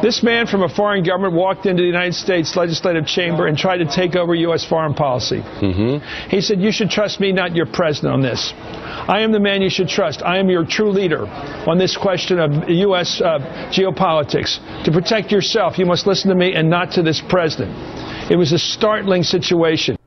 This man from a foreign government walked into the United States legislative chamber and tried to take over U.S. foreign policy. He said, "You should trust me, not your president, on this. I am the man you should trust. I am your true leader on this question of U.S. Geopolitics. To protect yourself, you must listen to me and not to this president." It was a startling situation.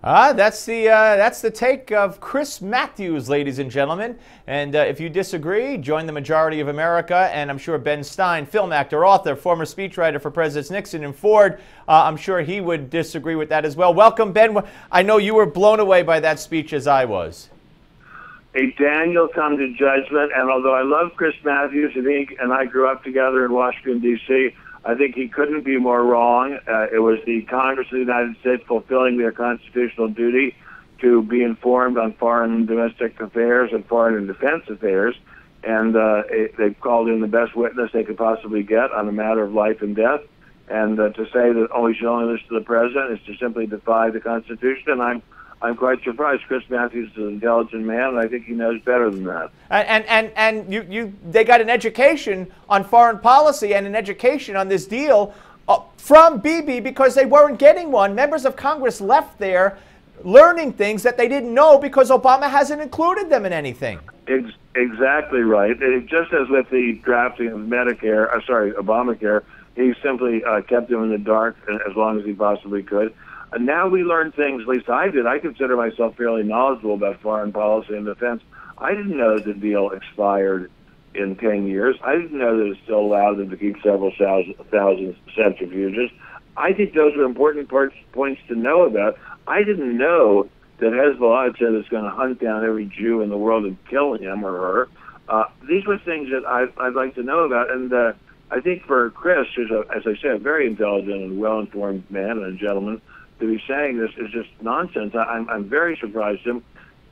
That's the take of Chris Matthews, ladies and gentlemen. And if you disagree, join the majority of America. And I'm sure Ben Stein, film actor, author, former speechwriter for Presidents Nixon and Ford, I'm sure he would disagree with that as well. Welcome, Ben. I know you were blown away by that speech as I was. A Daniel come to judgment. And although I love Chris Matthews, and he and I grew up together in Washington, D.C., I think he couldn't be more wrong. It was the Congress of the United States fulfilling their constitutional duty to be informed on foreign and domestic affairs and foreign and defense affairs. And they called in the best witness they could possibly get on a matter of life and death. And to say that, oh, we should only listen to the president is to simply defy the Constitution. And I'm quite surprised. Chris Matthews is an intelligent man, and I think he knows better than that. And they got an education on foreign policy and an education on this deal from Bibi because they weren't getting one. Members of Congress left there learning things that they didn't know because Obama hasn't included them in anything. Exactly right. Just as with the drafting of Obamacare, he simply kept them in the dark as long as he possibly could. And now we learn things, at least I did. I consider myself fairly knowledgeable about foreign policy and defense. I didn't know that the deal expired in 10 years. I didn't know that it still allowed them to keep several thousand centrifuges. I think those are important points to know about. I didn't know that Hezbollah said it's going to hunt down every Jew in the world and kill him or her. These were things that I'd like to know about. And I think for Chris, who's, as I said, a very intelligent and well-informed man and a gentleman, to be saying this is just nonsense. I'm very surprised him.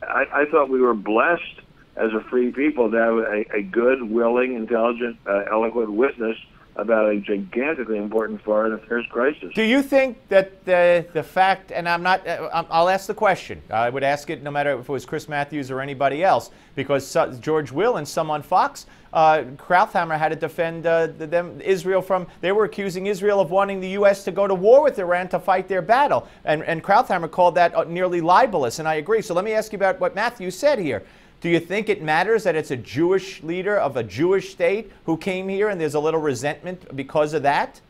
I thought we were blessed as a free people to have a good, willing, intelligent, eloquent witness about a gigantically important foreign affairs crisis. Do you think that the fact, and I'll ask the question. I would ask it no matter if it was Chris Matthews or anybody else, because George Will and some on Fox, Krauthammer had to defend Israel from, they were accusing Israel of wanting the U.S. to go to war with Iran to fight their battle. And Krauthammer called that nearly libelous, and I agree. So let me ask you about what Matthews said here. Do you think it matters that it's a Jewish leader of a Jewish state who came here and there's a little resentment because of that?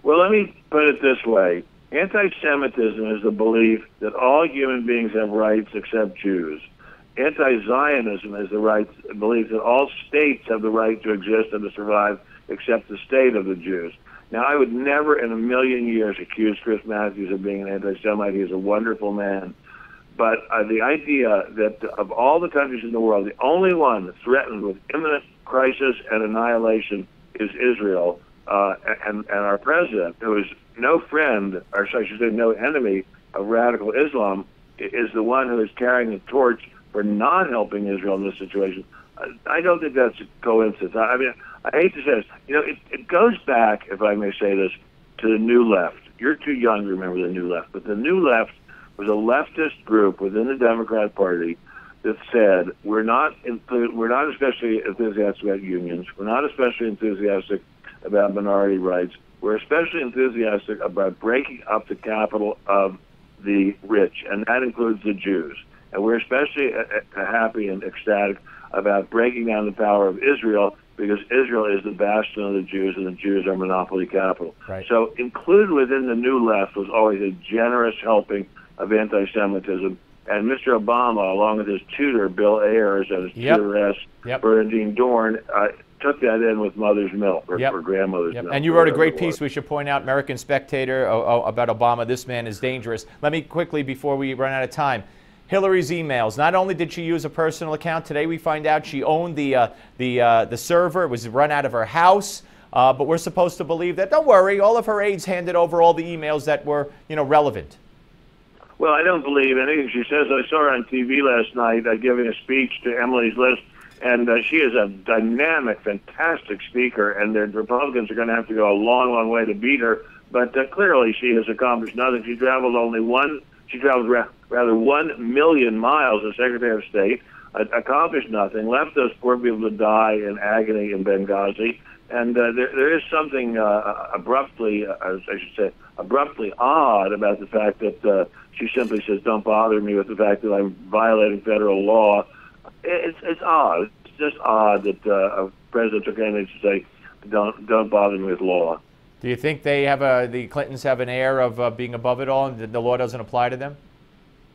Well, let me put it this way. Anti-Semitism is the belief that all human beings have rights except Jews. Anti-Zionism is the belief that all states have the right to exist and to survive except the state of the Jews. Now, I would never in a million years accuse Chris Matthews of being an anti-Semite. He's a wonderful man. But the idea that of all the countries in the world, the only one that's threatened with imminent crisis and annihilation is Israel. And our president, who is no friend, or I should say no enemy of radical Islam, is the one who is carrying the torch for not helping Israel in this situation. I don't think that's a coincidence. I mean, I hate to say this. You know, it goes back, if I may say this, to the New Left. You're too young to remember the New Left, but the New Left was a leftist group within the Democrat Party that said we're not especially enthusiastic about unions. We're not especially enthusiastic about minority rights. We're especially enthusiastic about breaking up the capital of the rich, and that includes the Jews. And we're especially happy and ecstatic about breaking down the power of Israel, because Israel is the bastion of the Jews, and the Jews are monopoly capital. Right. So included within the New Left was always a generous helping of anti-Semitism. And Mr. Obama, along with his tutor, Bill Ayers, and his tutoress, Bernadine Dorn, took that in with mother's milk, or grandmother's milk. And you wrote a great piece, we should point out, American Spectator, about Obama. This man is dangerous. Let me quickly, before we run out of time, Hillary's emails. Not only did she use a personal account, today we find out she owned the server. It was run out of her house. But we're supposed to believe that, don't worry, all of her aides handed over all the emails that were, relevant. Well, I don't believe anything she says. I saw her on TV last night giving a speech to Emily's List, and she is a dynamic, fantastic speaker, and the Republicans are going to have to go a long, long way to beat her. But clearly she has accomplished nothing. She traveled rather 1 million miles as Secretary of State, accomplished nothing, left those poor people to die in agony in Benghazi, And there is something abruptly odd about the fact that she simply says, "Don't bother me with the fact that I'm violating federal law." It's odd. It's just odd that a president took anything to say, "Don't bother me with law." Do you think they have the Clintons have an air of being above it all, and the law doesn't apply to them?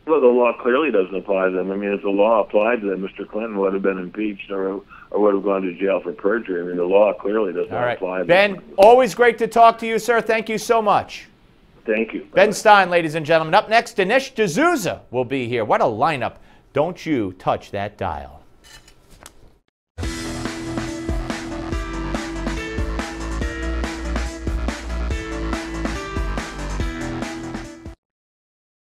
Well, the law clearly doesn't apply to them. I mean, if the law applied to them, Mr. Clinton would have been impeached or would have gone to jail for perjury. I mean, the law clearly does not apply to them. Ben, always great to talk to you, sir. Thank you so much. Thank you. Ben Stein, ladies and gentlemen. Up next, Dinesh D'Souza will be here. What a lineup. Don't you touch that dial.